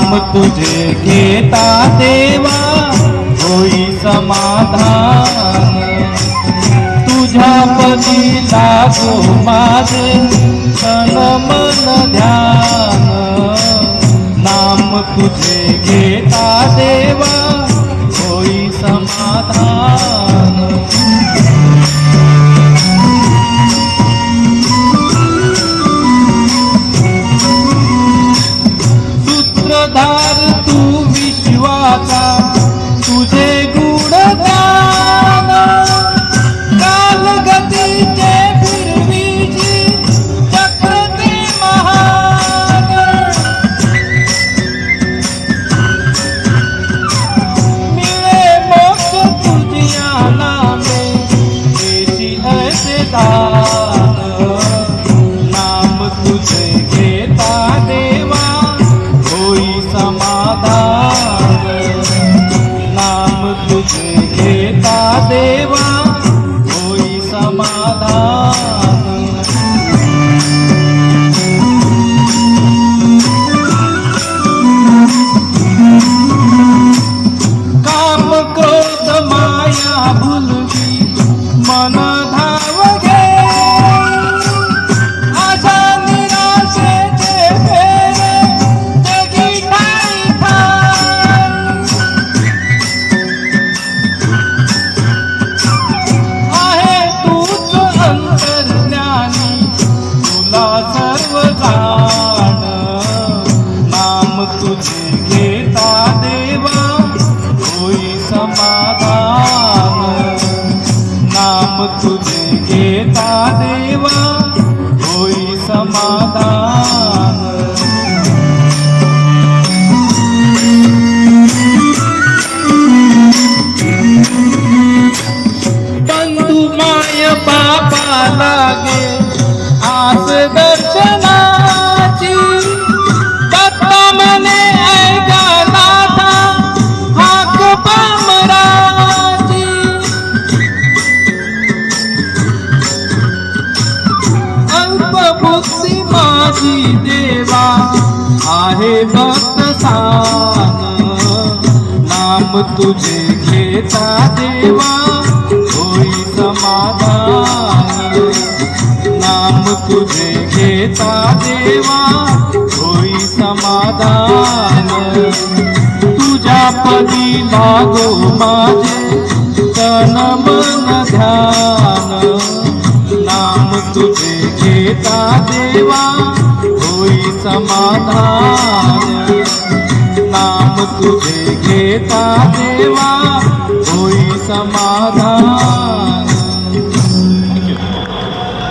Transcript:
नाम तुझे घेता देवा होई समाधान। तुझ्या पदी लागो माझे तन मन ध्यान। नाम तुझे घेता देवा होई समाधान। सूत्रधार तू विश्वाचा तुझे गुणगान। कालगतीचे फिरवीची चक्र ते महान। मिळे मोक्ष तुझिया नामे देशी ऐसे दान। नाम तुझे घेता देवा होई समाधान। नाम तुझे घेता देवा होई समाधान। काम क्रोध माया भुलवी मन धावगे। आशा निराशेचे फेरे जगी ठाई ठाई। आहे तूच अंतर्ज्ञानी तुला सर्व जाण। नाम तुझे घेता देवा होई समाधान। नाम तुझे घेता देवा होई समाधान। बंधु माय बापा लागे आस दर्शनाची। दत्त मने ऐका नाथा हाक पामराची। अल्पबुद्धी माझी देवा आहे भक्त सान। नाम तुझे घेता देवा होई समाधान। नाम तुझे घेता देवा होई समाधान। तुझ्या पदी लागो माझे तन मन ध्यान। नाम तुझे घेता देवा होई समाधान। नाम तुझे घेता देवा होई समाधान।